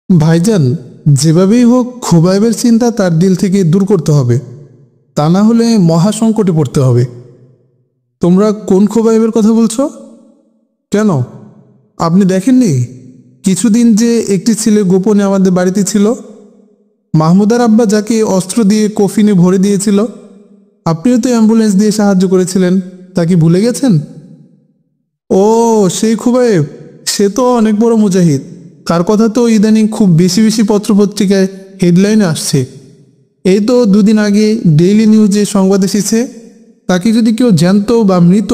ভাইজান, যেভাবেই হোক খোবাইবের চিন্তা তার দিল থেকে দূর করতে হবে, তা না হলে মহা সংকটে পড়তে হবে। তোমরা কোন খোবাইবের কথা বলছো? কেন, আপনি দেখেননি কিছুদিন যে একটি ছেলে গোপনে আমাদের বাড়িতে ছিল? মাহমুদার আব্বা যাকে অস্ত্র দিয়ে কফিনে ভরে দিয়েছিল, আপনিও তো অ্যাম্বুলেন্স দিয়ে সাহায্য করেছিলেন, তা কি ভুলে গেছেন? ও, সেই খোবাইব, সে তো অনেক বড় মুজাহিদ। তার কথা তো ইদানিং খুব বেশি বেশি পত্রপত্রিকায় হেডলাইনে আসছে। এই তো দুদিন আগে ডেইলি নিউজে সংবাদ এসেছে, তাকে যদি কেউ জ্যান্ত বা মৃত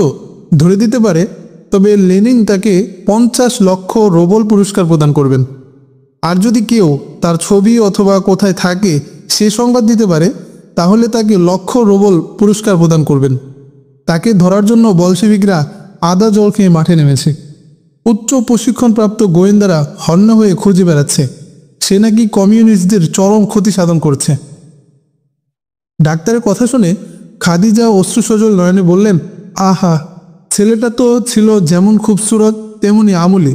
ধরে দিতে পারে, তবে লেনিন তাকে 50 লক্ষ রোবল পুরস্কার প্রদান করবেন। আর যদি কেউ তার ছবি অথবা কোথায় থাকে সে সংবাদ দিতে পারে, তাহলে তাকে লক্ষ রোবল পুরস্কার প্রদান করবেন। তাকে ধরার জন্য বলশেভিকরা আদা জল খেয়ে মাঠে নেমেছে। উচ্চ প্রশিক্ষণপ্রাপ্ত গোয়েন্দারা হন্য হয়ে খুঁজে বেড়াচ্ছে। সে নাকি কমিউনিস্টদের চরম ক্ষতি সাধন করছে। ডাক্তারের কথা শুনে খাদিজা অশ্রুসজল নয়নে বললেন, আহা, ছেলেটা তো ছিল যেমন খুবসুরত তেমনি আমলি।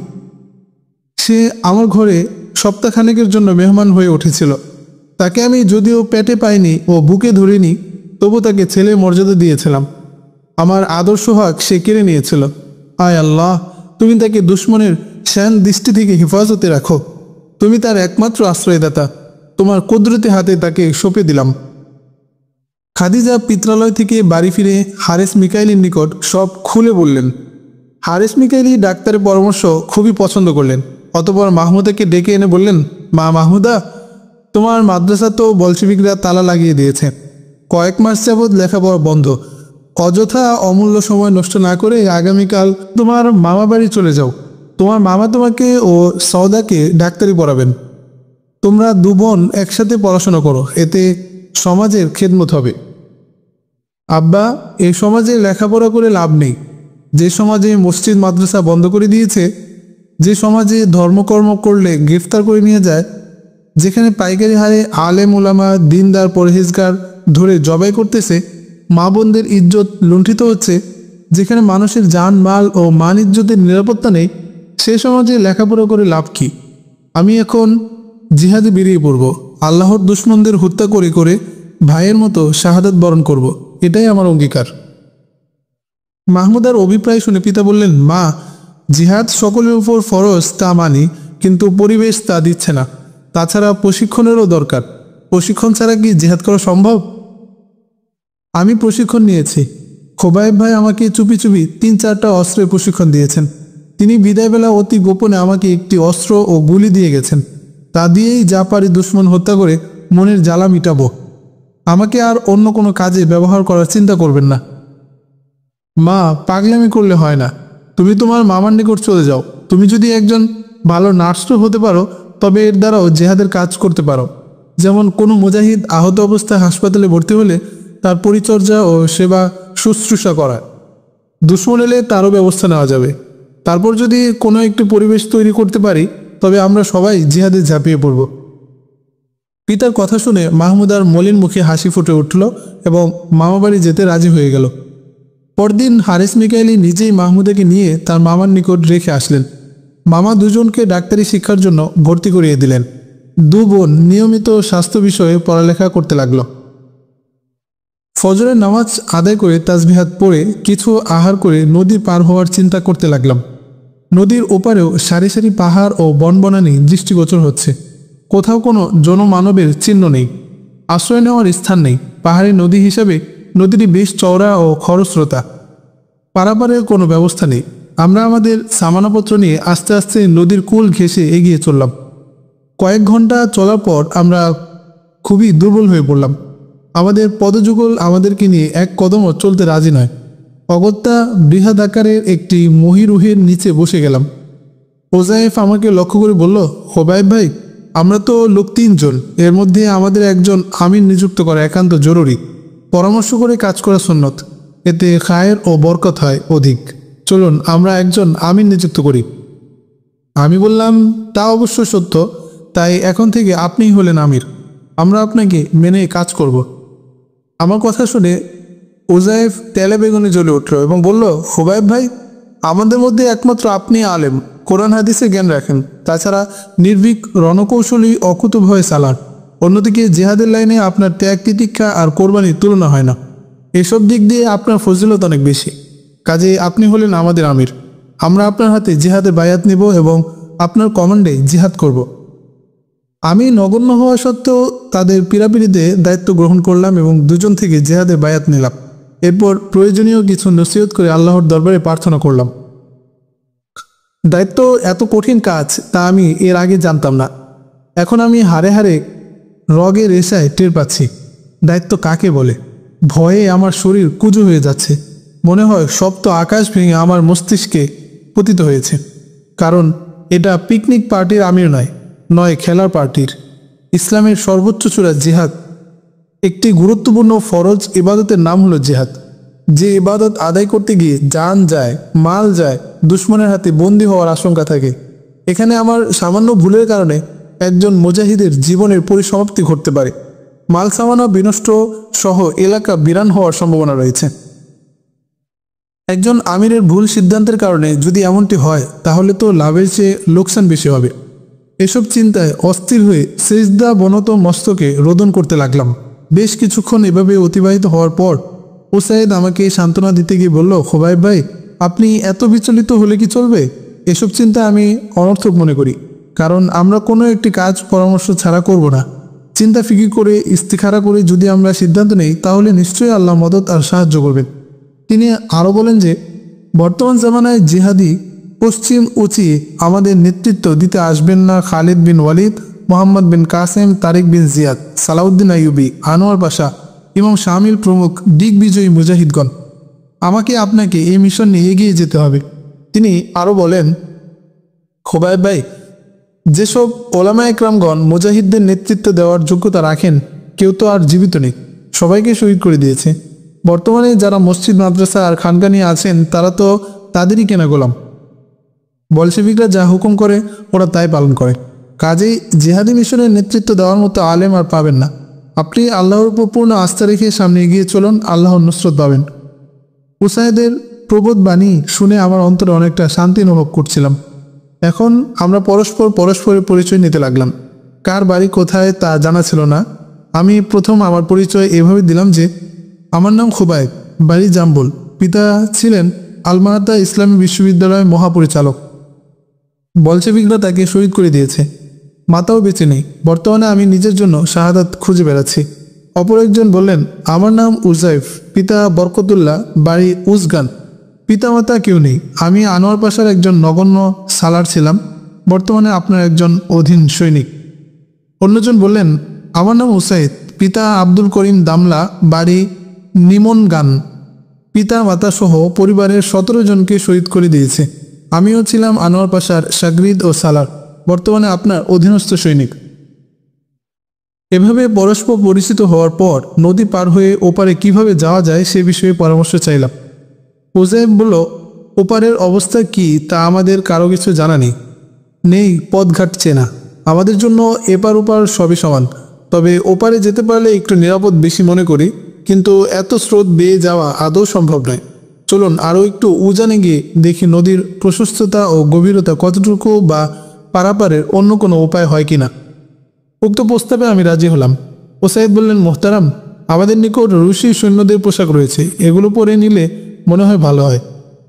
সে আমার ঘরে সপ্তাহখানেকের জন্য মেহমান হয়ে উঠেছিল। তাকে আমি যদিও পেটে পাইনি ও বুকে ধরিনি, তবু তাকে ছেলে মর্যাদা দিয়েছিলাম। আমার আদর্শ হক সে কেড়ে নিয়েছিল। আয় আল্লাহ, তুমি তাকে দুশ্মনের শ্যান দৃষ্টি থেকে হেফাজতে রাখো। তুমি তার একমাত্র আশ্রয়দাতা। তোমার কুদরতি হাতে তাকে সঁপে দিলাম। খাদিজা পিত্রালয় থেকে বাড়ি ফিরে হারেস মিকাইলির নিকট সব খুলে বললেন। হারেস মিকাইলি ডাক্তারের পরামর্শ খুবই পছন্দ করলেন। অতঃপর মাহমুদাকে ডেকে এনে বললেন, মা মাহমুদা, তোমার মাদ্রাসা তো বলশেভিকরা তালা লাগিয়ে দিয়েছে। কয়েক মাস যাবৎ লেখাপড়া বন্ধ। অযথা অমূল্য সময় নষ্ট না করে আগামীকাল তোমার মামা বাড়ি চলে যাও। তোমার মামা তোমাকে ও সওদাকে ডাক্তারি পড়াবেন। তোমরা দু বোন একসাথে পড়াশোনা করো, এতে সমাজের খেদমত হবে। আব্বা, এই সমাজে লেখাপড়া করে লাভ নেই। যে সমাজে মসজিদ মাদ্রাসা বন্ধ করে দিয়েছে, যে সমাজে ধর্মকর্ম করলে গ্রেফতার করে নিয়ে যায়, যেখানে পাইকারি হারে আলেম উলামা দিনদার পরহেজগার ধরে জবাই করতেছে, মা বোনদের ইজ্জত লুণ্ঠিত হচ্ছে, যেখানে মানুষের জান মাল ও মান ইজ্জতের নিরাপত্তা নেই, সে সমাজে লেখাপড়া করে লাভ কি? আমি এখন জিহাদে বেরিয়ে পড়ব। আল্লাহর দুশ্মনদের হত্যা করে করে ভাইয়ের মতো শাহাদাত বরণ করব। এটাই আমার অঙ্গীকার। মাহমুদার অভিপ্রায় শুনে পিতা বললেন, মা, জিহাদ সকলের উপর ফরজ তা মানি, কিন্তু পরিবেশ তা দিচ্ছে না। তাছাড়া প্রশিক্ষণেরও দরকার। প্রশিক্ষণ ছাড়া কি জিহাদ করা সম্ভব? আমি প্রশিক্ষণ নিয়েছি। খোবাইব ভাই আমাকে চুপি চুপি 3-4টা অস্ত্রের প্রশিক্ষণ দিয়েছেন। তিনি বিদায়বেলা অতি গোপনে আমাকে একটি অস্ত্র ও গুলি দিয়ে গেছেন। তা দিয়েই যা পারি দুশ্মন হত্যা করে মনের জ্বালা মিটাবো। আমাকে আর অন্য কোনো কাজে ব্যবহার করার চিন্তা করবেন না। মা, পাগলামি করলে হয় না। তুমি তোমার মামার নিকট চলে যাও। তুমি যদি একজন ভালো নার্সও হতে পারো, তবে এর দ্বারাও জেহাদের কাজ করতে পারো। যেমন কোনো মুজাহিদ আহত অবস্থায় হাসপাতালে ভর্তি হলে তার পরিচর্যা ও সেবা শুশ্রূষা করা। দুশ্মন এলে তারও ব্যবস্থা নেওয়া যাবে। তারপর যদি কোনো একটি পরিবেশ তৈরি করতে পারি, তবে আমরা সবাই জিহাদে ঝাঁপিয়ে পড়ব। পিতার কথা শুনে মাহমুদার মলিন মুখে হাসি ফুটে উঠল এবং মামাবাড়ি যেতে রাজি হয়ে গেল। পরদিন হারেস মিকাইলি নিজেই মাহমুদাকে নিয়ে তার মামার নিকট রেখে আসলেন। মামা দুজনকে ডাক্তারি শিক্ষার জন্য ভর্তি করিয়ে দিলেন। দু বোন নিয়মিত স্বাস্থ্য বিষয়ে পড়ালেখা করতে লাগলো। ফজরের নামাজ আদায় করে তাসবিহাত পড়ে কিছু আহার করে নদী পার হওয়ার চিন্তা করতে লাগলাম। নদীর ওপারেও সারি সারি পাহাড় ও বনবনানী দৃষ্টিগোচর হচ্ছে। কোথাও কোনো জনমানবের চিহ্ন নেই, আশ্রয় নেওয়ার স্থান নেই। পাহাড়ি নদী হিসাবে নদীটি বেশ চওড়া ও খরস্রোতা। পারাপারের কোনো ব্যবস্থা নেই। আমরা আমাদের সামানাপত্র নিয়ে আস্তে আস্তে নদীর কূল ঘেঁষে এগিয়ে চললাম। কয়েক ঘন্টা চলার পর আমরা খুবই দুর্বল হয়ে পড়লাম। আমাদের পদযুগল আমাদেরকে নিয়ে এক কদমও চলতে রাজি নয়। অগত্যা বৃহৎ আকারের একটি মহিরুহের নিচে বসে গেলাম। ওজায়েফ আমাকে লক্ষ্য করে বলল, খোবাইব ভাই, আমরা তো লোক 3 জন, এর মধ্যে আমাদের একজন আমির নিযুক্ত করা একান্ত জরুরি। পরামর্শ করে কাজ করা সুন্নত, এতে খায়ের ও বরকত হয় অধিক। চলুন আমরা একজন আমির নিযুক্ত করি। আমি বললাম, তা অবশ্য সত্য, তাই এখন থেকে আপনিই হলেন আমির। আমরা আপনাকে মেনে কাজ করব। আমার কথা শুনে ওজায়েফ তেলে বেগুনে জ্বলে উঠল এবং বলল, খোবাইব ভাই, আমাদের মধ্যে একমাত্র আপনি আলেম, কোরআন হাদিসে জ্ঞান রাখেন, তাছাড়া নির্ভীক রণকৌশলী, অকুতভয় সালার। অন্যদিকে জেহাদের লাইনে আপনার ত্যাগ, তিতিক্ষা আর কোরবানির তুলনা হয় না। এসব দিক দিয়ে আপনার ফজিলত অনেক বেশি। কাজে আপনি হলেন আমাদের আমির। আমরা আপনার হাতে জিহাদে বায়াত নিব এবং আপনার কমান্ডে জিহাদ করব। আমি নগণ্য হওয়া সত্ত্বেও তাদের পীড়াপিড়িতে দায়িত্ব গ্রহণ করলাম এবং দুজন থেকে জিহাদে বায়াত নিলাম। এরপর প্রয়োজনীয় কিছু নসিহত করে আল্লাহর দরবারে প্রার্থনা করলাম। দায়িত্ব এত কঠিন কাজ তা আমি এর আগে জানতাম না। এখন আমি হাড়ে হাড়ে রগে রেশায় টের পাচ্ছি দায়িত্ব কাকে বলে। ভয়ে আমার শরীর কুঁজো হয়ে যাচ্ছে। মনে হয় সপ্ত আকাশ ভেঙে আমার মস্তিষ্কে পতিত হয়েছে। কারণ এটা পিকনিক পার্টির আমির নয় খেলার পার্টির। ইসলামের সর্বোচ্চ চূড়া জিহাদ। একটি গুরুত্বপূর্ণ ফরজ ইবাদতের নাম হলো জিহাদ। যে ইবাদত আদায় করতে গিয়ে জান যায়, মাল যায়, দুশ্মনের হাতে বন্দী হওয়ার আশঙ্কা থাকে। এখানে আমার সামান্য ভুলের কারণে একজন মুজাহিদের জীবনের পরিসমাপ্তি ঘটতে পারে। মাল সামানা বিনষ্ট সহ এলাকা বিরান হওয়ার সম্ভাবনা রয়েছে। একজন আমিরের ভুল সিদ্ধান্তের কারণে যদি এমনটি হয় তাহলে তো লাভের চেয়ে লোকসান বেশি হবে। এসব চিন্তায় অস্থির হয়ে সেজদা বনত মস্তকে রোদন করতে লাগলাম। বেশ কিছুক্ষণ এভাবে অতিবাহিত হওয়ার পর উসাইদ আমাকে সান্ত্বনা দিতে গিয়ে বলল, খোবাইব ভাই, আপনি এত বিচলিত হলে কি চলবে? এসব চিন্তা আমি অনর্থক মনে করি, কারণ আমরা কোনো একটি কাজ পরামর্শ ছাড়া করব না। চিন্তা ফিকির করে ইস্তিখারা করে যদি আমরা সিদ্ধান্ত নেই তাহলে নিশ্চয়ই আল্লাহ মদদ আর সাহায্য করবেন। তিনি আরও বলেন যে বর্তমান জামানায় জিহাদি পশ্চিম উঁচিয়ে আমাদের নেতৃত্ব দিতে আসবেন না খালিদ বিন ওয়ালিদ, মোহাম্মদ বিন কাসেম, তারিক বিন জিয়াদ, সালাউদ্দিন আইয়ুবি, আনোয়ার পাশা, ইমাম শামিল প্রমুখ দিগ্বিজয়ী মুজাহিদগণ। আমাকে আপনাকে এই মিশন নিয়ে এগিয়ে যেতে হবে। তিনি আরও বলেন, খোবাইব ভাই, যেসব ওলামা একরামগণ মুজাহিদদের নেতৃত্ব দেওয়ার যোগ্যতা রাখেন কেউ তো আর জীবিত নেই, সবাইকে শহীদ করে দিয়েছে। বর্তমানে যারা মসজিদ, মাদ্রাসা আর খানকা নিয়ে আছেন তারা তো তাদেরই কেনা গোলাম। বলশেভিকরা যা হুকুম করে ওরা তাই পালন করে। কাজেই জিহাদি মিশনের নেতৃত্ব দেওয়ার মতো আলেম আর পাবেন না। আপনি আল্লাহর উপর পূর্ণ আস্থা রেখে সামনে এগিয়ে চলুন, আল্লাহর নুসরত পাবেন। উসাইদের প্রবোধ বাণী শুনে আমার অন্তরে অনেকটা শান্তি অনুভব করছিলাম। এখন আমরা পরস্পরের পরিচয় নিতে লাগলাম। কার বাড়ি কোথায় তা জানা ছিল না। আমি প্রথম আমার পরিচয় এভাবে দিলাম যে আমার নাম খোবাইব, বাড়ি জাম্বুল। পিতা ছিলেন আলমাহাতা ইসলামী বিশ্ববিদ্যালয়ের মহাপরিচালক। বলশেভিকরা তাকে শহীদ করে দিয়েছে। মাতাও বেঁচে নেই। বর্তমানে আমি নিজের জন্য শাহাদাত খুঁজে বেড়াচ্ছি। অপর একজন বললেন, আমার নাম উজাইফ, পিতা বরকতুল্লাহ, বাড়ি উজগান। পিতামাতা কেউ নেই। আমি আনোয়ার পাশার একজন নগণ্য সালার ছিলাম, বর্তমানে আপনার একজন অধীন সৈনিক। অন্যজন বললেন, আমার নাম উসাইদ, পিতা আব্দুল করিম দামলা, বাড়ি নিমনগান। পিতা মাতা সহ পরিবারের 17 জনকে শহীদ করে দিয়েছে। আমিও ছিলাম আনোয়ার পাশার সাগরিদ ও সালার, বর্তমানে আপনার অধীনস্থ সৈনিক। এভাবে পরস্পর পরিচিত হওয়ার পর নদী পার হয়ে ওপারে কিভাবে যাওয়া যায় সে বিষয়ে পরামর্শ চাইলাম। উজাইব বলল, ওপারের অবস্থা কি তা আমাদের কারো কিছু জানা নেই পথঘাট চেনা। আমাদের জন্য এপার ওপার সবই সমান, তবে ওপারে যেতে পারলে একটু নিরাপদ বেশি মনে করি, কিন্তু এত স্রোত বেয়ে যাওয়া আদৌ সম্ভব নয়। চলুন আরও একটু উজানে গিয়ে দেখি নদীর প্রশস্ততা ও গভীরতা কতটুকু, বা পারাপারের অন্য কোনো উপায় হয় কিনা। উক্ত প্রস্তাবে আমি রাজি হলাম। ওসাইদ বললেন, মোহতারাম, আমাদের নিকট রুশি সৈন্যদের পোশাক রয়েছে, এগুলো পরে নিলে মনে হয় ভালো হয়।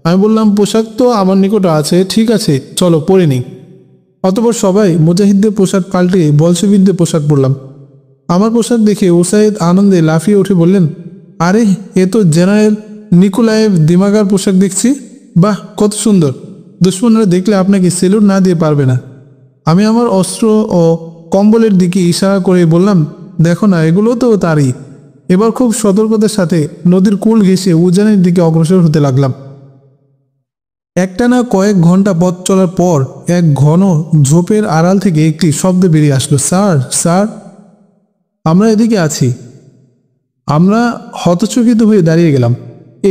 আমি বললাম, পোশাক তো আমার নিকট আছে, ঠিক আছে, চলো পরে নিই। অতঃপর সবাই মুজাহিদদের পোশাক পাল্টে বলশেভিকদের পোশাক পরলাম। আমার পোশাক দেখে ওসাইদ আনন্দে লাফিয়ে উঠে বললেন, আরে এ তো জেনারেল নিকোলায়েভ দিমাগার পোশাক দেখছি। বাহ, কত সুন্দর! দুশ্মনরা দেখলে আপনাকে সেলুট না দিয়ে পারবে না। আমি আমার অস্ত্র ও কম্বলের দিকে ইশারা করে বললাম, দেখো না, এগুলো তো তারই। এবার খুব সতর্কতার সাথে নদীর কূল ঘেঁষে উজানের দিকে অগ্রসর হতে লাগলাম। একটানা কয়েক ঘন্টা পথ চলার পর এক ঘন ঝোপের আড়াল থেকে একটি শব্দ বেরিয়ে আসলো, স্যার, স্যার, আমরা এদিকে আছি। আমরা হতচকিত হয়ে দাঁড়িয়ে গেলাম।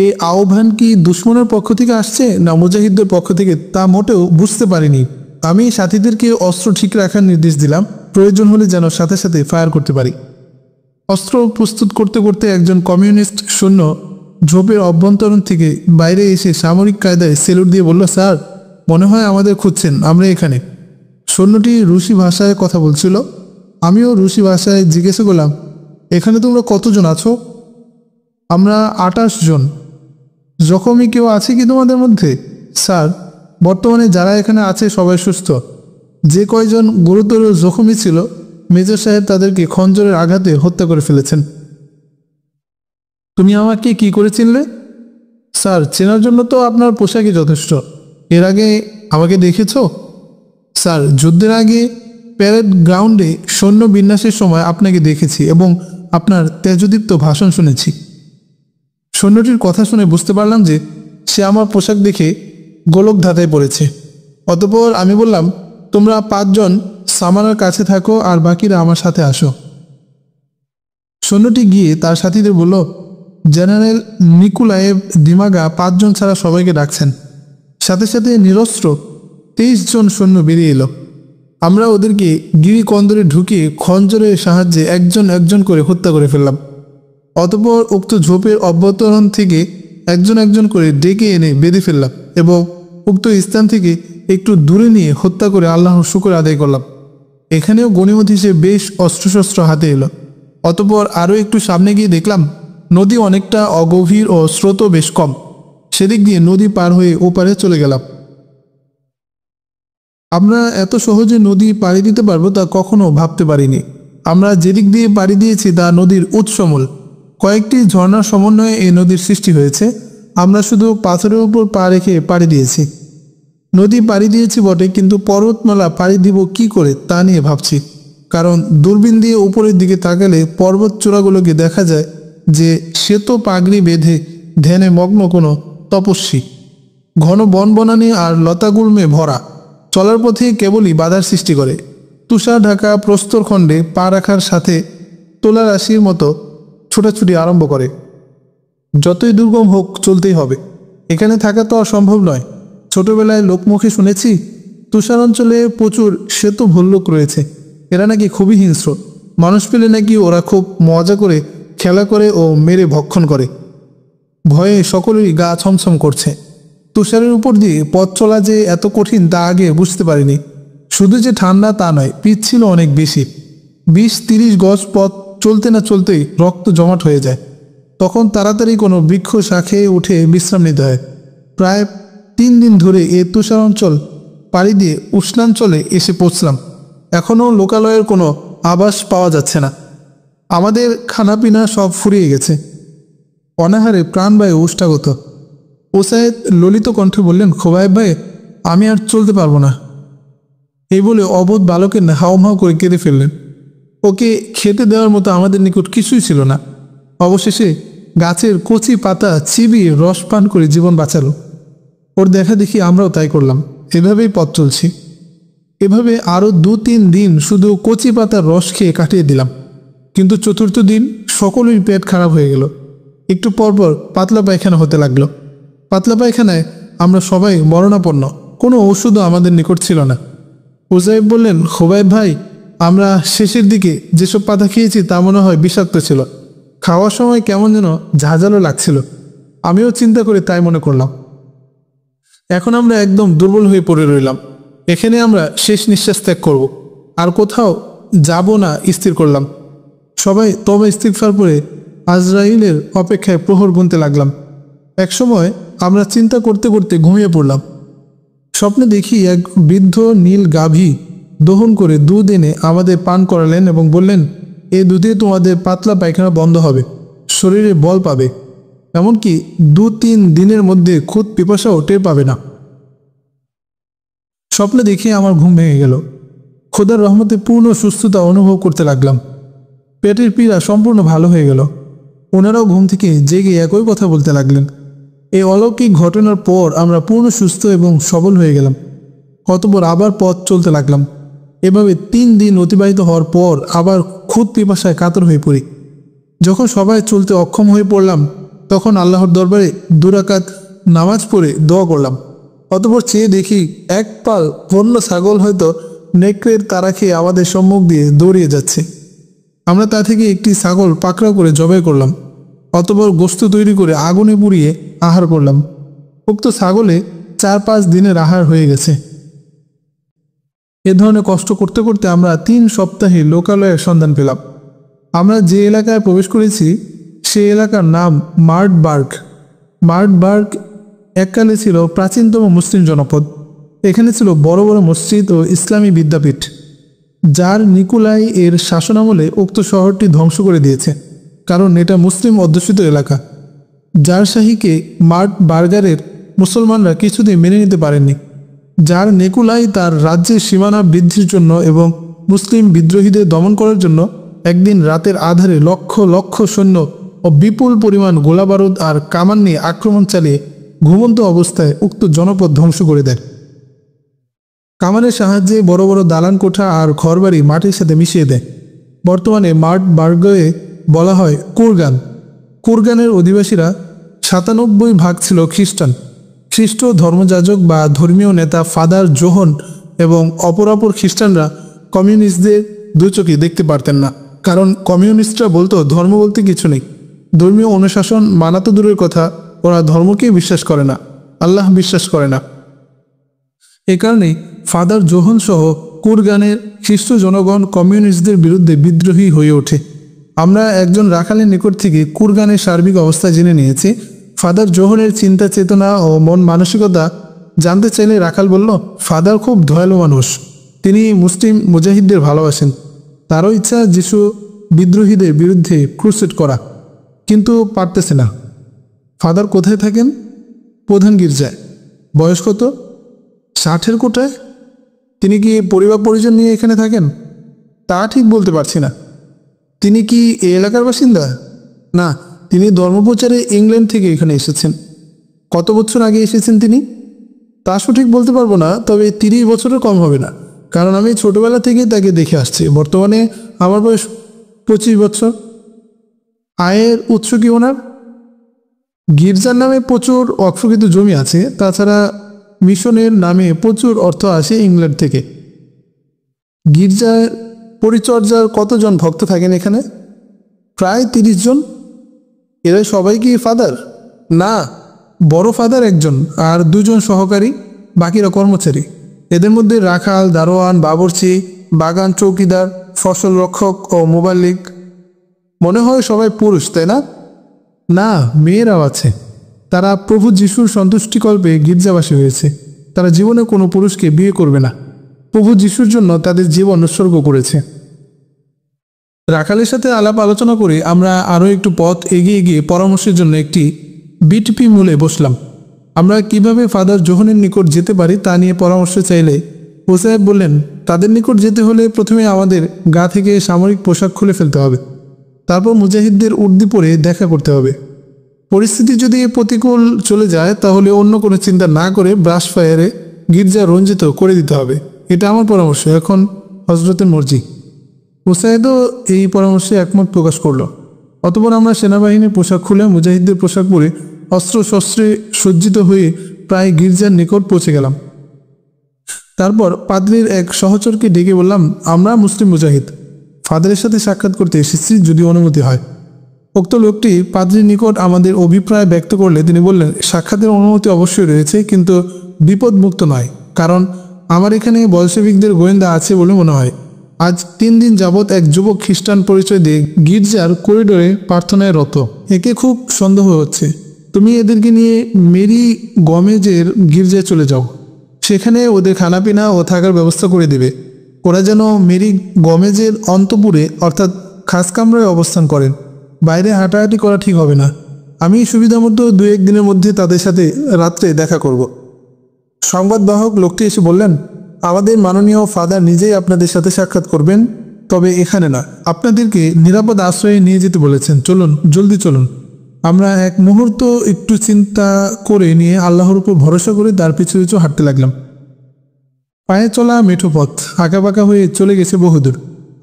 এই আহ্বান কি দুশ্মনের পক্ষ থেকে আসছে না মুজাহিদদের পক্ষ থেকে তা মোটেও বুঝতে পারিনি। আমি সাথীদেরকে অস্ত্র ঠিক রাখার নির্দেশ দিলাম, প্রয়োজন হলে যেন সাথে সাথে ফায়ার করতে পারি। অস্ত্র প্রস্তুত করতে করতে একজন কমিউনিস্ট সৈন্য ঝোপের অভ্যন্তরণ থেকে বাইরে এসে সামরিক কায়দায় সেলুট দিয়ে বলল, স্যার, মনে হয় আমাদের খুঁজছেন, আমরা এখানে। সৈন্যটি রুশি ভাষায় কথা বলছিল। আমিও রুশি ভাষায় জিজ্ঞেস করলাম, এখানে তোমরা কতজন আছো? আমরা 28 জন। জখমই কেউ আছে কি তোমাদের মধ্যে? স্যার, বর্তমানে যারা এখানে আছে সবাই সুস্থ। যে কয়জন গুরুতর জখমই ছিল, মেজর সাহেব তাদেরকে খঞ্জরের আঘাতে হত্যা করে ফেলেছেন। তুমি আমাকে কি করে চিনলে? স্যার, চেনার জন্য তো আপনার পোশাকই যথেষ্ট। এর আগে আমাকে দেখেছো? স্যার, যুদ্ধের আগে প্যারেড গ্রাউন্ডে সৈন্য বিন্যাসের সময় আপনাকে দেখেছি এবং আপনার তেজদীপ্ত ভাষণ শুনেছি। সৈন্যটির কথা শুনে বুঝতে পারলাম যে সে আমার পোশাক দেখে গোলক ধাঁধায় পড়েছে। অতঃপর আমি বললাম, তোমরা 5 জন সামানার কাছে থাকো আর বাকিরা আমার সাথে আসো। সৈন্যটি গিয়ে তার সাথীদের বলল, জেনারেল নিকোলায়েভ দিমাগা 5 জন ছাড়া সবাইকে ডাকছেন। সাথে সাথে নিরস্ত্র 23 জন সৈন্য বেরিয়ে এলো। আমরা ওদেরকে গিরিকন্দরে ঢুকিয়ে খঞ্জরের সাহায্যে একজন একজন করে হত্যা করে ফেললাম। অতঃপর উক্ত ঝোপের অভ্যন্তরণ থেকে একজন একজন করে ডেকে এনে বেঁধে ফেললাম এবং উক্ত স্থান থেকে একটু দূরে নিয়ে হত্যা করে আল্লাহর শুকর আদায় করলাম। এখানেও গনিমত হিসেবে বেশ অস্ত্রশস্ত্র হাতে এলো। অতঃপর আরও একটু সামনে গিয়ে দেখলাম নদী অনেকটা অগভীর ও স্রোতও বেশ কম। সেদিক দিয়ে নদী পার হয়ে ওপারে চলে গেলাম। আমরা এত সহজে নদী পাড়ি দিতে পারবো তা কখনো ভাবতে পারিনি। আমরা যেদিক দিয়ে পাড়ি দিয়েছি তা নদীর উৎসমূল। কয়েকটি ঝর্ণার সমন্বয়ে এই নদীর সৃষ্টি হয়েছে। আমরা শুধু পাথরের উপর পা রেখে পাড়ি দিয়েছি। নদী পাড়ি দিয়েছি বটে, কিন্তু পর্বতমালা পাড়ি দিব কি করে তা নিয়ে ভাবছি। কারণ দূরবীন দিয়ে উপরের দিকে তাকালে পর্বত চূড়াগুলোকে দেখা যায় যে শ্বেত পাগড়ি বেঁধে ধ্যানে মগ্ন কোনো তপস্বী। ঘন বনবনানী আর লতাগুল্মে ভরা। চলার পথে কেবলই বাধার সৃষ্টি করে। তুষার ঢাকা প্রস্তরখণ্ডে পা রাখার সাথে তোলা রাশির মতো ছোটাছুটি আরম্ভ করে। যতই দুর্গম হোক চলতেই হবে। এখানে থাকা তো অসম্ভব নয়। ছোটবেলায় লোকমুখে শুনেছি তুষার অঞ্চলে প্রচুর শ্বেত ভল্লুক রয়েছে। এরা নাকি খুবই হিংস্র। মানুষ পেলে নাকি ওরা খুব মজা করে খেলা করে ও মেরে ভক্ষণ করে। ভয়ে সকলেরই গা ছমছম করছে। তুষারের উপর দিয়ে পথ চলা যে এত কঠিন তা আগে বুঝতে পারিনি। শুধু যে ঠান্ডা তা নয়, পিচ ছিল অনেক বেশি। 20-30 গজ পথ চলতে না চলতেই রক্ত জমাট হয়ে যায়। তখন তাড়াতাড়ি কোনো বৃক্ষ শাখে উঠে বিশ্রাম নিতে হয়। প্রায় 3 দিন ধরে এ তুষার অঞ্চল পাড়ি দিয়ে উষ্ণাঞ্চলে এসে পৌঁছলাম। এখনও লোকালয়ের কোনো আভাস পাওয়া যাচ্ছে না। আমাদের খানাপিনা সব ফুরিয়ে গেছে। অনাহারে প্রাণবায়ু উষ্ঠাগত। ওসায়েদ ললিত কণ্ঠে বললেন, খোবায়েব ভাই, আমি আর চলতে পারবো না। এই বলে অবোধ বালকের হাউমাউ করে কেঁদে ফেললেন। ওকে খেতে দেওয়ার মতো আমাদের নিকট কিছুই ছিল না। অবশেষে গাছের কচি পাতা চিবিয়ে রস পান করে জীবন বাঁচালো। ওর দেখা দেখি আমরাও তাই করলাম। এভাবেই পথ চলছি। এভাবে আরও 2-3 দিন শুধু কচি পাতার রস খেয়ে কাটিয়ে দিলাম। কিন্তু চতুর্থ দিন সকলের পেট খারাপ হয়ে গেল। একটু পরপর পাতলা পায়খানা হতে লাগলো। পাতলা পায়খানায় আমরা সবাই মরণাপন্ন। কোনো ওষুধও আমাদের নিকট ছিল না। ওসায়েব বললেন, খোবায়েব ভাই, আমরা শেষের দিকে যেসব পাতা খেয়েছি তা মনে হয় বিষাক্ত ছিল। খাওয়ার সময় কেমন যেন ঝাঁঝালো লাগছিল। আমিও চিন্তা করে তাই মনে করলাম। এখন আমরা একদম দুর্বল হয়ে পড়ে রইলাম। এখানে আমরা শেষ নিঃশ্বাস ত্যাগ করব। আর কোথাও যাব না স্থির করলাম। সবাই তবে ইস্তিগফার করে আজরাইলের অপেক্ষায় প্রহর গুনতে লাগলাম। একসময় আমরা চিন্তা করতে করতে ঘুমিয়ে পড়লাম। স্বপ্নে দেখি এক বৃদ্ধ নীল গাভী দহন করে দুধ এনে আমাদের পান করালেন এবং বললেন, এই দুধে তোমাদের পাতলা পায়খানা বন্ধ হবে, শরীরে বল পাবে, এমনকি 2-3 দিনের মধ্যে খুদ পিপাসাও টের পাবে না। স্বপ্নে দেখে আমার ঘুম ভেঙে গেল। খোদার রহমতে পূর্ণ সুস্থতা অনুভব করতে লাগলাম। পেটের পীড়া সম্পূর্ণ ভালো হয়ে গেল। ওনারাও ঘুম থেকে জেগে একই কথা বলতে লাগলেন। এই অলৌকিক ঘটনার পর আমরা পূর্ণ সুস্থ এবং সবল হয়ে গেলাম। অতঃপর আবার পথ চলতে লাগলাম। এভাবে 3 দিন অতিবাহিত হওয়ার পর আবার খুদ পিপাসায় কাতর হয়ে পড়ি। যখন সবাই চলতে অক্ষম হয়ে পড়লাম, তখন আল্লাহর দরবারে 2 রাকাত নামাজ পড়ে দোয়া করলাম। অতঃপর চেয়ে দেখি এক পাল বন্য ছাগল হয়তো নেকড়ের তাড়া খেয়ে আমাদের সম্মুখ দিয়ে দৌড়িয়ে যাচ্ছে। আমরা তা থেকে একটি ছাগল পাকড়াও করে জবাই করলাম। অতঃপর গোশত তৈরি করে আগুনে পুড়িয়ে আহার করলাম। উক্ত ছাগলে 4-5 দিনের আহার হয়ে গেছে। এ ধরনের কষ্ট করতে করতে আমরা 3 সপ্তাহে লোকালয়ের সন্ধান পেলাম। আমরা যে এলাকায় প্রবেশ করেছি সেই এলাকার নাম মার্টবার্গ। মার্টবার্গ এককালে ছিল প্রাচীনতম মুসলিম জনপদ। এখানে ছিল বড় বড় মসজিদ ও ইসলামী বিদ্যাপীঠ। যার নিকোলাই এর শাসনামলে উক্ত শহরটি ধ্বংস করে দিয়েছে, কারণ এটা মুসলিম অধ্যুষিত এলাকা। যার শাহীকে মার্টবার্গারের মুসলমানরা কিছুতেই মেনে নিতে পারেননি। যার নিকোলাই তার রাজ্যের সীমানা বৃদ্ধির জন্য এবং মুসলিম বিদ্রোহীদের দমন করার জন্য একদিন রাতের আধারে লক্ষ লক্ষ সৈন্য ও বিপুল পরিমাণ গোলাবারুদ আর কামান নিয়ে আক্রমণ চালিয়ে ঘুমন্ত অবস্থায় উক্ত জনপদ ধ্বংস করে দেয়। কামানের সাহায্যে বড় বড় দালান কোঠা আর ঘরবাড়ি মাটির সাথে মিশিয়ে দেয়। বর্তমানে মার্টবার্গে বলা হয় কুরগান। কুরগানের অধিবাসীরা 97% ছিল খ্রিস্টান। খ্রিস্ট ধর্মযাজক বা ধর্মীয় নেতা ফাদার জোহন এবং অপরাপর খ্রিস্টানরা কমিউনিস্টদের দুই চোখে দেখতে পারতেন না, কারণ কমিউনিস্টরা বলতো ধর্ম বলতে কিছু নেই। ধর্মীয় অনুশাসন মানা তো দূরের কথা, ওরা ধর্মকেই বিশ্বাস করে না, আল্লাহ বিশ্বাস করে না। এ কারণেই ফাদার জোহন সহ কুরগানের খ্রিস্ট জনগণ কমিউনিস্টদের বিরুদ্ধে বিদ্রোহী হয়ে ওঠে। আমরা একজন রাখালের নিকট থেকে কুরগানের সার্বিক অবস্থা জেনে নিয়েছি। ফাদার জোহনের চিন্তা চেতনা ও মন মানসিকতা জানতে চাইলে রাখাল বলল, ফাদার খুব দয়ালু মানুষ, তিনি মুসলিম মুজাহিদদের ভালোবাসেন। তারও ইচ্ছা যিশু বিদ্রোহীদের বিরুদ্ধে ক্রুসেড করা, কিন্তু পারতেছে না। ফাদার কোথায় থাকেন? প্রধান গির্জায়। বয়স কত? 60-এর কোটায়। তিনি কি পরিবার পরিজন নিয়ে এখানে থাকেন? তা ঠিক বলতে পারছি না। তিনি কি এই এলাকার বাসিন্দা? না, তিনি ধর্মপ্রচারে ইংল্যান্ড থেকে এখানে এসেছেন। কত বছর আগে এসেছেন তিনি? তা সঠিক বলতে পারবো না, তবে 30 বছরের কম হবে না, কারণ আমি ছোটবেলা থেকেই তাকে দেখে আসছি। বর্তমানে আমার বয়স 25 বছর। আয়ের উৎস কি ওনার? গির্জার নামে প্রচুর অক্ষকৃত জমি আছে, তাছাড়া মিশনের নামে প্রচুর অর্থ আসে ইংল্যান্ড থেকে। গির্জার পরিচর্যার কতজন ভক্ত থাকেন এখানে? প্রায় 30 জন। এরা সবাই কি ফাদার? না, বড় ফাদার একজন আর 2 জন সহকারী, বাকিরা কর্মচারী। এদের মধ্যে রাখাল, দারোয়ান, বাবরচি, বাগান চৌকিদার, ফসল রক্ষক ও মোবাল্লিক। মনে হয় সবাই পুরুষ, তাই না? না, মেয়েরাও আছে। তারা প্রভু যিশুর সন্তুষ্টিকল্পে গির্জাবাসী হয়েছে। তারা জীবনে কোনো পুরুষকে বিয়ে করবে না। প্রভু যিশুর জন্য তাদের জীবন উৎসর্গ করেছে। রাখালের সাথে আলাপ আলোচনা করে আমরা আরও একটু পথ এগিয়ে গিয়ে পরামর্শের জন্য একটি বিটিপি মূলে বসলাম। আমরা কিভাবে ফাদার জোহনের নিকট যেতে পারি তা নিয়ে পরামর্শ চাইলে ও সাহেব বললেন, তাদের নিকট যেতে হলে প্রথমে আমাদের গা থেকে সামরিক পোশাক খুলে ফেলতে হবে, তারপর মুজাহিদদের উর্দি পরে দেখা করতে হবে। পরিস্থিতি যদি প্রতিকূল চলে যায় তাহলে অন্য কোনো চিন্তা না করে ব্রাশ ফায়ারে গির্জা রঞ্জিত করে দিতে হবে। এটা আমার পরামর্শ, এখন হজরতের মর্জি। মুসাইদও এই পরামর্শে একমত প্রকাশ করল। অতঃপর আমরা সেনাবাহিনীর পোশাক খুলে মুজাহিদদের পোশাক পরে অস্ত্র শস্ত্রে সজ্জিত হয়ে প্রায় গির্জার নিকট পৌঁছে গেলাম। তারপর পাদ্রীর এক সহচরকে ডেকে বললাম, আমরা মুসলিম মুজাহিদ, ফাদারের সাথে সাক্ষাৎ করতে এসেছি, যদি অনুমতি হয়। উক্ত লোকটি পাদ্রীর নিকট আমাদের অভিপ্রায় ব্যক্ত করলে তিনি বললেন, সাক্ষাতের অনুমতি অবশ্যই রয়েছে, কিন্তু বিপদমুক্ত নয়, কারণ আমার এখানে বলশেভিকদের গোয়েন্দা আছে বলে মনে হয়। আজ 3 দিন যাবৎ এক যুবক খ্রিস্টান পরিচয় দিয়ে গির্জার করিডোরে প্রার্থনায় রত। একে খুব সন্দেহ হচ্ছে। তুমি এদেরকে নিয়ে মেরি গমেজের গির্জায় চলে যাও, সেখানে ওদের খানাপিনা ও থাকার ব্যবস্থা করে দেবে। ওরা যেন মেরি গমেজের অন্তপুরে অর্থাৎ খাস কামরায় অবস্থান করেন। বাইরে হাঁটাহাঁটি করা ঠিক হবে না। আমি সুবিধামতো 2-1 দিনের মধ্যে তাদের সাথে রাত্রে দেখা করব। সংবাদবাহক লোকটি এসে বললেন, আমাদের মাননীয় ফাদার নিজেই আপনাদের সাথে সাক্ষাৎ করবেন, তবে এখানে না, আপনাদেরকে নিরাপদ আশ্রয়ে নিয়ে যেতে বলেছেন। চলুন, জলদি চলুন। আমরা এক মুহূর্ত একটু চিন্তা করে নিয়ে আল্লাহর উপর ভরসা করে তার পিছু পিছু হাঁটতে লাগলাম। পায়ে চলা মেঠো পথ আঁকাবাঁকা হয়ে চলে গেছে বহুদূর।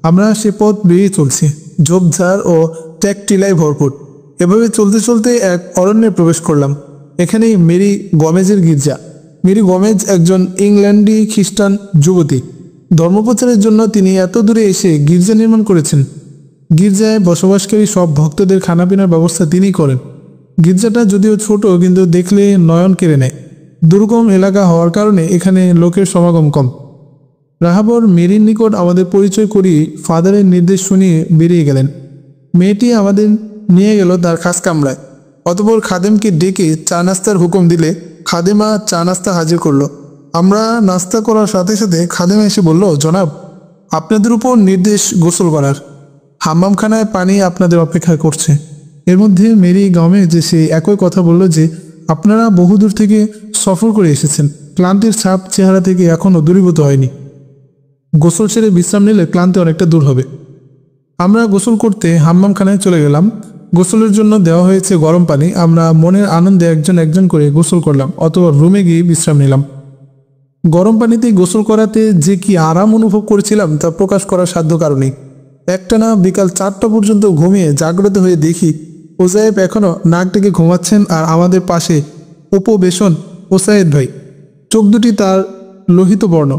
আমরা সে পথ বেরিয়ে চলছি, ঝোপঝাড় ও ট্যাকটিলায় ভরপুর। এভাবে চলতে চলতে এক অরণ্যে প্রবেশ করলাম। এখানেই মেরি গমেজের গির্জা। মেরি গমেজ একজন ইংল্যান্ডি খ্রিস্টান যুবতী। ধর্মপ্রচারের জন্য তিনি এত দূরে এসে গির্জা নির্মাণ করেছেন। গির্জায় বসবাসকারী সব ভক্তদের খানাপিনার ব্যবস্থা তিনিই করেন। গির্জাটা যদিও ছোট, কিন্তু দেখলে নয়ন কেড়ে নেয়। দুর্গম এলাকা হওয়ার কারণে এখানে লোকের সমাগম কম। রাহাবর মেরির নিকট আমাদের পরিচয় করিয়ে ফাদারের নির্দেশ শুনিয়ে বেরিয়ে গেলেন। মেয়েটি আমাদের নিয়ে গেল তার খাস কামরায়। অতঃপর খাদেমকে ডেকে চা নাস্তার হুকুম দিলে খাদেমা চা নাস্তা হাজির করলো। আমরা নাস্তা করার সাথে সাথে খাদেমা এসে বলল, জনাব, আপনাদের উপর নির্দেশ গোসল করার। হাম্মামখানায় পানি আপনাদের অপেক্ষা করছে। এর মধ্যে মেরি গমেজ সে একই কথা বলল যে আপনারা বহুদূর থেকে সফর করে এসেছেন, ক্লান্তির ছাপ চেহারা থেকে এখনও দূরীভূত হয়নি। গোসল সেরে বিশ্রাম নিলে ক্লান্তি অনেকটা দূর হবে। আমরা গোসল করতে হাম্মামখানায় চলে গেলাম। গোসলের জন্য দেওয়া হয়েছে গরম পানি। আমরা মনের আনন্দে একজন একজন করে গোসল করলাম, অথবা রুমে গিয়ে বিশ্রাম নিলাম। গরম পানিতে গোসল করাতে যে কি আরাম অনুভব করেছিলাম তা প্রকাশ করার সাধ্য কারণেই। একটানা বিকাল 4টা পর্যন্ত ঘুমিয়ে জাগ্রত হয়ে দেখি ওসায়েব এখনও নাক ডেকে ঘুমাচ্ছেন, আর আমাদের পাশে উপবেশন ওসায়েদ ভাই। চোখ দুটি তার লোহিত বর্ণ।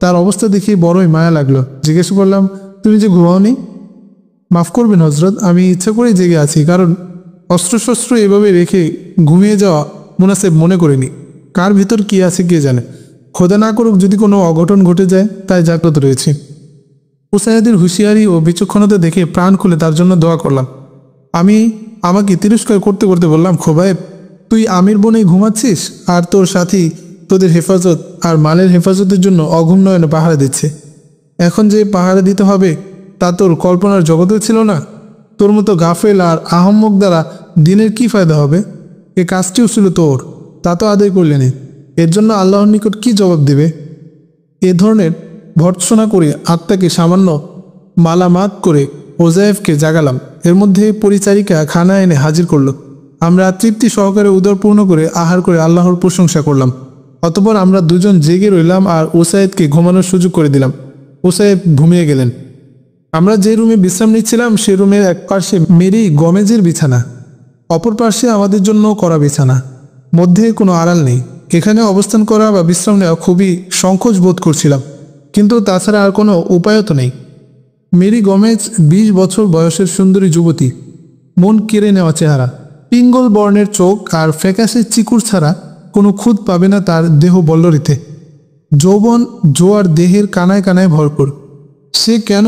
তার অবস্থা দেখে বড়ই মায়া লাগলো। জিজ্ঞেস করলাম, তুমি যে ঘুমাওনি? মাফ করবেন হজরত, আমি ইচ্ছা করেই জেগে আছি, কারণ অস্ত্রশস্ত্র এভাবে রেখে ঘুমিয়ে যাওয়া মুনাসেব মনে করিনি। কার ভিতর কি আছে কে জানে, খোদা না করুক যদি কোনো অঘটন ঘটে যায়, তাই জাগ্রত রয়েছি। ওসায়েদের হুঁশিয়ারি ও বিচক্ষণতা দেখে প্রাণ খুলে তার জন্য দোয়া করলাম। আমি আমাকে তিরস্কার করতে করতে বললাম, খোবায়েব, তুই আমির বনেই ঘুমাচ্ছিস, আর তোর সাথী তোদের হেফাজত আর মালের হেফাজতের জন্য অঘুম নয়নে পাহারা দিচ্ছে। এখন যে পাহারা দিতে হবে তা তোর কল্পনার জগতেও ছিল না। তোর মতো গাফেল আর আহম্মক দ্বারা দিনের কি ফায়দা হবে? এ কাজটিও ছিল তোর, তা তো আদায় করলেনি। এর জন্য আল্লাহর নিকট কি জবাব দেবে? এ ধরনের ভর্ৎসনা করে আত্মাকে সামান্য মালামাত করে ওজায়েফকে জাগালাম। এর মধ্যে পরিচারিকা খানা এনে হাজির করলো। আমরা তৃপ্তি সহকারে উদর পূর্ণ করে আহার করে আল্লাহর প্রশংসা করলাম। অতঃপর আমরা দুজন জেগে রইলাম আর ওসায়েদকে ঘুমানোর সুযোগ করে দিলাম। ওসায়েদ ঘুমিয়ে গেলেন। আমরা যে রুমে বিশ্রাম নিচ্ছিলাম সে রুমের এক পাশে মেরি গমেজের বিছানা, অপর পাশে আমাদের জন্য করা বিছানা। মধ্যে কোনো আড়াল নেই। এখানে অবস্থান করা বা বিশ্রাম নেওয়া খুবই সংকোচ বোধ করছিলাম, কিন্তু তাছাড়া আর কোনো উপায়ও তো নেই। মেরি গমেজ 20 বছর বয়সের সুন্দরী যুবতী, মন কেড়ে নেওয়া চেহারা, পিঙ্গল বর্ণের চোখ আর ফ্যাকাশে চিকুর ছাড়া কোনো খুঁত পাবে না তার দেহ বল্লরিতে। যৌবন জোয়ার দেহের কানায় কানায় ভরপুর। সে কেন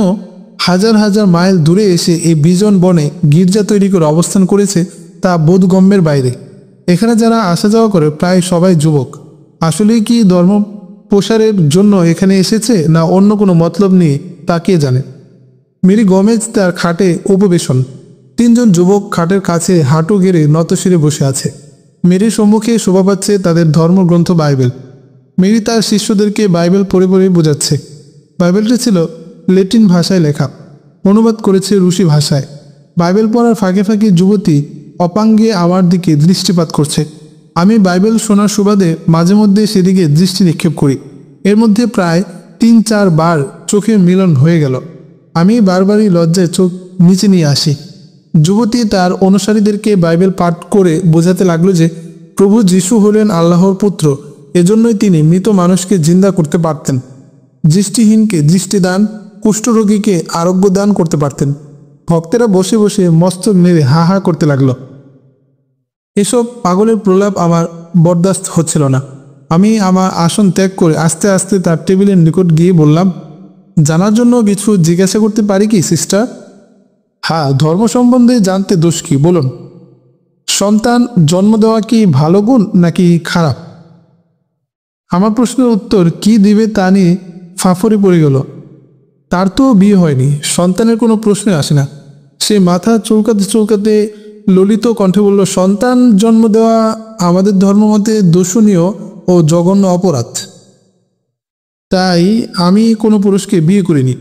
হাজার হাজার মাইল দূরে এসে এই বিজন বনে গির্জা তৈরি করে অবস্থান করেছে তা বোধগম্যের বাইরে। এখানে যারা আসা যাওয়া করে প্রায় সবাই যুবক। আসলেই কি ধর্ম প্রসারের জন্য এখানে এসেছে, না অন্য কোনো মতলব নিয়ে, তা কে জানে। মেরি গমেজ তার খাটে উপবেশন। 3 জন যুবক খাটের কাছে হাঁটু গেড়ে নতশিরে বসে আছে। মেরির সম্মুখে শোভা পাচ্ছে তাদের ধর্মগ্রন্থ বাইবেল। মেরি তার শিষ্যদেরকে বাইবেল পড়ে পড়ে বোঝাচ্ছে। বাইবেলটি ছিল ল্যাটিন ভাষায় লেখা, অনুবাদ করেছে রুশি ভাষায়। বাইবেল পড়ার ফাঁকে ফাঁকে যুবতী অপাঙ্গে আমার দিকে দৃষ্টিপাত করছে। আমি বাইবেল শোনার সুবাদে মাঝে মধ্যে সেদিকে দৃষ্টি নিক্ষেপ করি। এর মধ্যে প্রায় 3-4 বার চোখের মিলন হয়ে গেল। আমি বারবারই লজ্জায় চোখ নিচে নিয়ে আসি। যুবতী তার অনুসারীদেরকে বাইবেল পাঠ করে বোঝাতে লাগলো যে প্রভু যিশু হলেন আল্লাহর পুত্র, এজন্যই তিনি মৃত মানুষকে জিন্দা করতে পারতেন, দৃষ্টিহীনকে দৃষ্টিদান, কুষ্ঠরোগীকে আরোগ্য দান করতে পারতেন। ভক্তেরা বসে বসে মস্তক নেড়ে হা হা করতে লাগলো। এসব পাগলের প্রলাপ আমার বরদাস্ত হচ্ছিল না। আমি আমার আসন ত্যাগ করে আস্তে আস্তে তার টেবিলের নিকট গিয়ে বললাম, জানার জন্য কিছু জিজ্ঞাসা করতে পারি কি সিস্টার? হ্যাঁ, ধর্ম সম্বন্ধে জানতে দোষ কি বলুন। সন্তান জন্ম দেওয়া কি ভালো গুণ নাকি খারাপ? আমার প্রশ্নের উত্তর কি দিবে তা নিয়ে ফাঁফরে পড়ে গেল। তার তো বিয়ে হয়নি, সন্তানের কোনো প্রশ্নে আসে না। সে মাথা চুলকাতে চুলকাতে ললিত কণ্ঠে বলল, সন্তান জন্ম দেওয়া আমাদের ধর্মমতে দোষণীয় ও জঘন্য অপরাধ। তাই আমি কোনো পুরুষকে বিয়ে করিনি।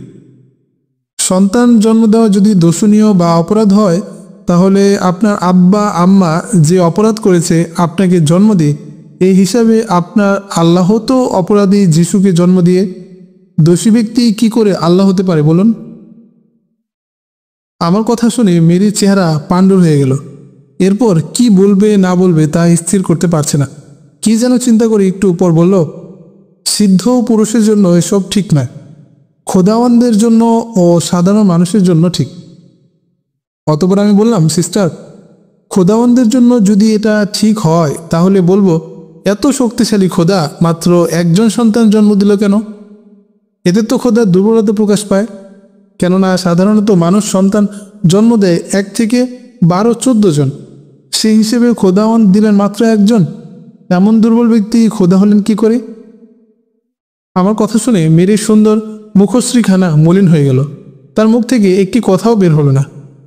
সন্তান জন্ম দেওয়া যদি দোষণীয় বা অপরাধ হয়, তাহলে আপনার আব্বা আম্মা যে অপরাধ করেছে আপনাকে জন্ম দিয়ে, এই হিসাবে আপনার আল্লাহ তো অপরাধী যিশুকে জন্ম দিয়ে। দোষী ব্যক্তি কি করে আল্লাহ হতে পারে বলুন? আমার কথা শুনে মেরির চেহারা পাণ্ডুর হয়ে গেল। এরপর কি বলবে না বলবে তা স্থির করতে পারছে না। কি যেন চিন্তা করে একটু পর বলল, সিদ্ধ পুরুষের জন্য এসব ঠিক নয়, খোদাওয়ানদের জন্য ও সাধারণ মানুষের জন্য ঠিক। অতঃপর আমি বললাম, সিস্টার, খোদাবন্দের জন্য যদি এটা ঠিক হয় তাহলে বলবো, এত শক্তিশালী খোদা মাত্র একজন সন্তান জন্ম দিল কেন? এতে তো খোদার দুর্বলতা প্রকাশ পায়। কেননা সাধারণত মানুষ সন্তান জন্ম দেয় 1 থেকে 12-14 জন, সেই হিসেবে খোদাওয়ান দিলেন মাত্র একজন। এমন দুর্বল ব্যক্তি খোদা হলেন কি করে? আমার কথা শুনে মেরির সুন্দর মুখশ্রীখানা মলিন হয়ে গেল। তার মুখ থেকে একটি কথাও বের হলো না।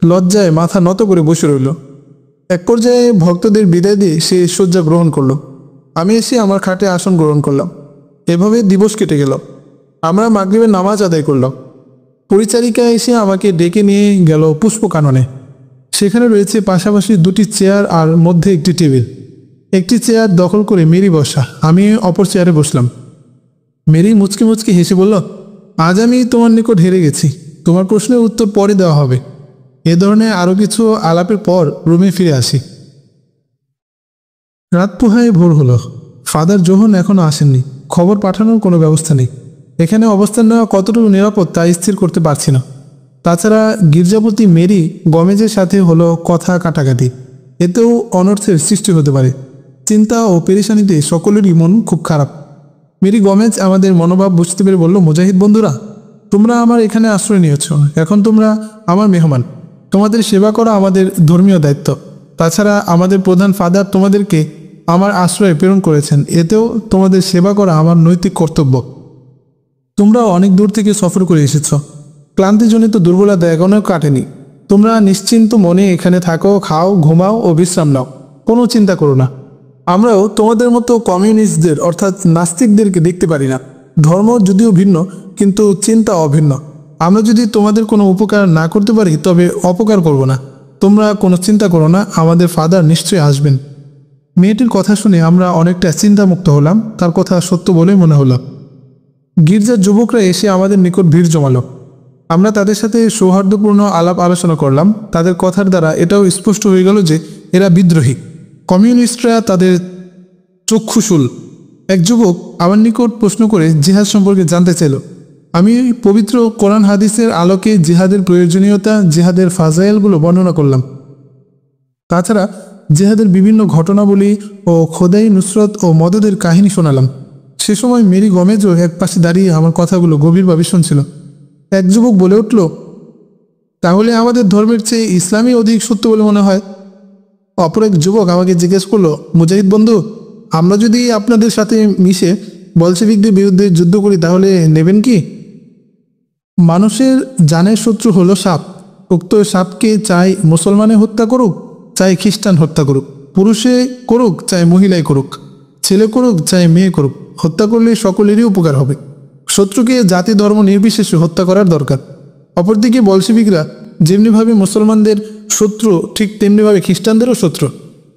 লজ্জায় মাথা নত করে বসে রইল। এক পর্যায়ে ভক্তদের বিদায় দিয়ে সে শয্যা গ্রহণ করলো। আমি এসে আমার খাটে আসন গ্রহণ করলাম। এভাবে দিবস কেটে গেল। আমরা মাগরিবের নামাজ আদায় করলাম। পরিচারিকা এসে আমাকে ডেকে নিয়ে গেল পুষ্পকাননে। সেখানে রয়েছে পাশাপাশি 2টি চেয়ার আর মধ্যে একটি টেবিল। একটি চেয়ার দখল করে মেরি বসা, আমি অপর চেয়ারে বসলাম। মেরি মুচকি মুচকি হেসে বলল, আজ আমি তোমার নিকট হেরে গেছি। তোমার প্রশ্নের উত্তর পরে দেওয়া হবে। এ ধরনের আরও কিছু আলাপের পর রুমে ফিরে আসি। রাত পোহায় ভোর হলো। ফাদার জোহন এখনও আসেননি। খবর পাঠানোর কোনো ব্যবস্থা নেই। এখানে অবস্থান নেওয়া কতটুকু নিরাপদ তা স্থির করতে পারছি না। তাছাড়া গির্জাপতি মেরি গমেজের সাথে হলো কথা কাটাকাটি, এতেও অনর্থের সৃষ্টি হতে পারে। চিন্তা ও পেরেশানিতে সকলেরই মন খুব খারাপ। মেরি গমেজ আমাদের মনোভাব বুঝতে পেরে বলল, মুজাহিদ বন্ধুরা, তোমরা আমার এখানে আশ্রয় নিয়েছ, এখন তোমরা আমার মেহমান। তোমাদের সেবা করা আমাদের ধর্মীয় দায়িত্ব। তাছাড়া আমাদের প্রধান ফাদার তোমাদেরকে আমার আশ্রয়ে প্রেরণ করেছেন, এতেও তোমাদের সেবা করা আমার নৈতিক কর্তব্য। তোমরা অনেক দূর থেকে সফর করে এসেছ, ক্লান্তিজনিত দুর্বলতা এখনও কাটেনি। তোমরা নিশ্চিন্ত মনে এখানে থাকো, খাও, ঘুমাও ও বিশ্রাম নাও, কোনো চিন্তা করো না। আমরাও তোমাদের মতো কমিউনিস্টদের অর্থাৎ নাস্তিকদেরকে দেখতে পারি না। ধর্ম যদিও ভিন্ন, কিন্তু চিন্তা অভিন্ন। আমরা যদি তোমাদের কোনো উপকার না করতে পারি তবে অপকার করব না। তোমরা কোনো চিন্তা করো না, আমাদের ফাদার নিশ্চয়ই আসবেন। মেয়েটির কথা শুনে আমরা অনেকটা চিন্তামুক্ত হলাম। তার কথা সত্য বলেই মনে হলো। গির্জার যুবকরা এসে আমাদের নিকট ভিড় জমালো। আমরা তাদের সাথে সৌহার্দ্যপূর্ণ আলাপ আলোচনা করলাম। তাদের কথার দ্বারা এটাও স্পষ্ট হয়ে গেল যে এরা বিদ্রোহী। কমিউনিস্টরা তাদের চক্ষুশূল। এক যুবক আমার নিকট প্রশ্ন করে জিহাদ সম্পর্কে জানতে চাইল। আমি পবিত্র কোরআন হাদিসের আলোকে জিহাদের প্রয়োজনীয়তা, জিহাদের ফাজাইলগুলো বর্ণনা করলাম। তাছাড়া জিহাদের বিভিন্ন ঘটনাবলী ও খোদাই নুসরত ও মদদের কাহিনী শোনালাম। সে সময় মেরি গমেজও এক পাশে দাঁড়িয়ে আমার কথাগুলো গভীরভাবে শুনছিল। এক যুবক বলে উঠল, তাহলে আমাদের ধর্মের চেয়ে ইসলামই অধিক সত্য বলে মনে হয়। অপর এক যুবক আমাকে জিজ্ঞেস করলো, মুজাহিদ বন্ধু, আমরা যদি আপনাদের সাথে মিশে বলশেভিকদের বিরুদ্ধে যুদ্ধ করি তাহলে নেবেন কি? মানুষের জানের শত্রু হলো সাপ। উক্ত সাপকে চাই মুসলমানে হত্যা করুক, চাই খ্রিস্টান হত্যা করুক, পুরুষে করুক চাই মহিলাই করুক, ছেলে করুক চাই মেয়ে করুক, হত্যা করলে সকলেরই উপকার হবে। শত্রুকে জাতি ধর্ম নির্বিশেষে হত্যা করার দরকার। অপরদিকে বলশেভিকরা যেমনিভাবে মুসলমানদের শত্রু, ঠিক তেমনিভাবে খ্রিস্টানদেরও শত্রু।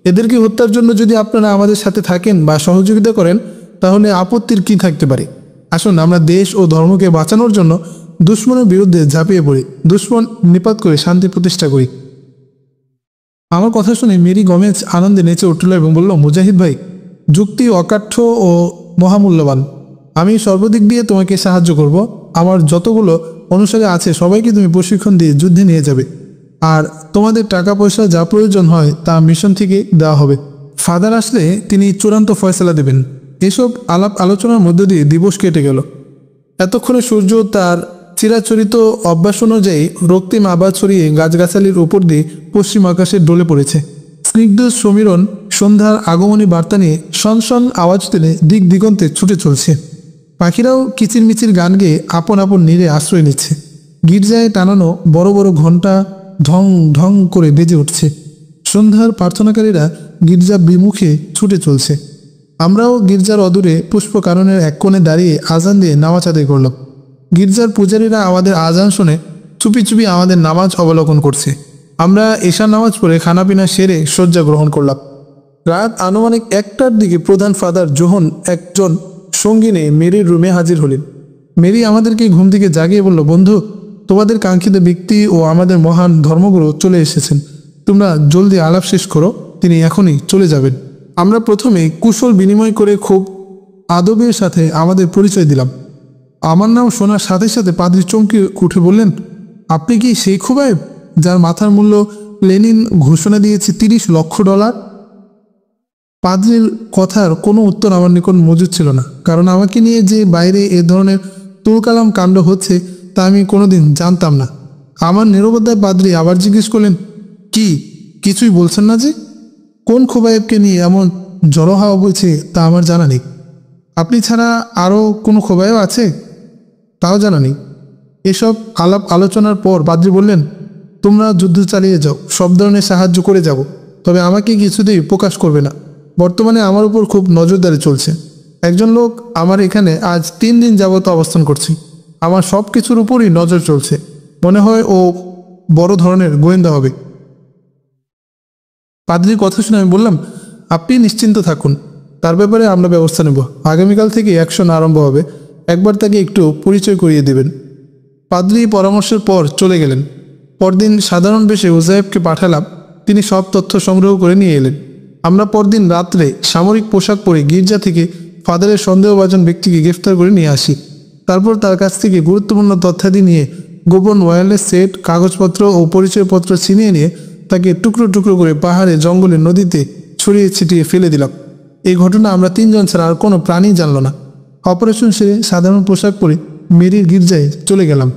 এদেরকে হত্যার জন্য যদি আপনারা আমাদের সাথে থাকেন বা সহযোগিতা করেন তাহলে আপত্তির কি থাকতে পারে? আসুন আমরা দেশ ও ধর্মকে বাঁচানোর জন্য দুশ্মনের বিরুদ্ধে ঝাঁপিয়ে পড়ি, দুশ্মন নিপাত করে শান্তি প্রতিষ্ঠা করি। আমার কথা শুনে মেরি গমেজ আনন্দে নেচে উঠল এবং বলল, মুজাহিদ ভাই, যুক্তি অকাঠ্য ও মহামূল্যবান। আমি সর্বদিক দিয়ে তোমাকে সাহায্য করব। আমার যতগুলো অনুসারী আছে সবাইকে তুমি প্রশিক্ষণ দিয়ে যুদ্ধে নিয়ে যাবে, আর তোমাদের টাকা পয়সা যা প্রয়োজন হয় তা মিশন থেকে দেওয়া হবে। ফাদার আসলে তিনি চূড়ান্ত ফয়সালা দেবেন। এসব আলাপ আলোচনার মধ্য দিয়ে দিবস কেটে গেল। এতক্ষণে সূর্য তার চিরাচরিত অভ্যাস অনুযায়ী রক্তিম আভা ছড়িয়ে গাছগাছালির উপর দিয়ে পশ্চিম আকাশে ডলে পড়েছে। স্নিগ্ধ সমীরণ সন্ধ্যার আগমনী বার্তা নিয়ে সনসন আওয়াজ তুলে দিক দিগন্তে ছুটে চলছে। পাখিরাও কিচিরমিচির গান গেয়ে আপন আপন নীড়ে আশ্রয় নিচ্ছে। গির্জায় টানানো বড় বড় ঘণ্টা ঢং ঢং করে বেজে উঠছে। সন্ধ্যার প্রার্থনাকারীরা গির্জা বিমুখে ছুটে চলছে। আমরাও গির্জার অদূরে পুষ্পকাননের এক কোণে দাঁড়িয়ে আজান দিয়ে নামাজ আদায় করলাম। গির্জার পূজারীরা আমাদের আজান শুনে চুপি চুপি আমাদের নামাজ অবলোকন করছে। আমরা এশার নামাজ পড়ে খানাপিনা সেরে শয্যা গ্রহণ করলাম। রাত আনুমানিক 1টার দিকে প্রধান ফাদার জোহন একজন সঙ্গী নিয়ে মেরির রুমে হাজির হলেন। মেরি আমাদেরকে ঘুম থেকে জাগিয়ে বলল, বন্ধু, তোমাদের কাঙ্ক্ষিত ব্যক্তি ও আমাদের মহান ধর্মগুরু চলে এসেছেন। তোমরা জলদি আলাপ শেষ করো, তিনি এখনই চলে যাবেন। আমরা প্রথমে কুশল বিনিময় করে খুব আদবের সাথে আমাদের পরিচয় দিলাম। আমার নাম শোনার সাথে সাথে পাদ্রী চমকে উঠে বললেন, আপনি কি সেই খুবাইব? যার মাথার মূল্য লেনিন ঘোষণা দিয়েছে $30 লক্ষ। পাদ্রির কথার কোনো উত্তর আমার নিকট মজুদ ছিল না, কারণ আমাকে নিয়ে যে বাইরে এ ধরনের তুলকালাম কাণ্ড হচ্ছে তা আমি কোনোদিন জানতাম না। আমার নীরবতায় পাদ্রি আবার জিজ্ঞেস করলেন, কি কিছুই বলছেন না যে? কোন খোবায়েবকে নিয়ে এমন জড়ো হাওয়া বলছে তা আমার জানা নেই। আপনি ছাড়া আরও কোনো খোবায়েব আছে তাও জানা নেই। এসব আলাপ আলোচনার পর পাদ্রি বললেন, তোমরা যুদ্ধ চালিয়ে যাও, সব ধরনের সাহায্য করে যাব, তবে আমাকে কিছুতেই প্রকাশ করবে না। বর্তমানে আমার উপর খুব নজরদারি চলছে। একজন লোক আমার এখানে আজ 3 দিন যাবত অবস্থান করছে। আমার সব কিছুর উপরই নজর চলছে। মনে হয় ও বড় ধরনের গোয়েন্দা হবে। পাদ্রির কথা শুনে আমি বললাম, আপনি নিশ্চিন্ত থাকুন, তার ব্যাপারে আমরা ব্যবস্থা নেব। আগামীকাল থেকে অ্যাকশন আরম্ভ হবে। একবার তাকে একটু পরিচয় করিয়ে দেবেন। পাদ্রি পরামর্শের পর চলে গেলেন। পরদিন সাধারণ বেশে উজায়েবকে পাঠালাম। তিনি সব তথ্য সংগ্রহ করে নিয়ে এলেন। আমরা পরদিন রাত্রে সামরিক পোশাক পরে গির্জা থেকে ফাদারের সন্দেহভাজন ব্যক্তিকে গ্রেফতার করে নিয়ে আসি। তারপর তার কাছ থেকে গুরুত্বপূর্ণ তথ্যাদি নিয়ে গোপন ওয়্যারলেস সেট, কাগজপত্র ও পরিচয়পত্র ছিনিয়ে নিয়ে তাকে টুকরো টুকরো করে পাহাড়ে, জঙ্গলে, নদীতে ছড়িয়ে ছিটিয়ে ফেলে দিলাম। এই ঘটনা আমরা 3 জন ছাড়া আর কোনো প্রাণী জানল না। অপারেশন সেরে সাধারণ পোশাক পরে মেরির গির্জায় চলে গেলাম।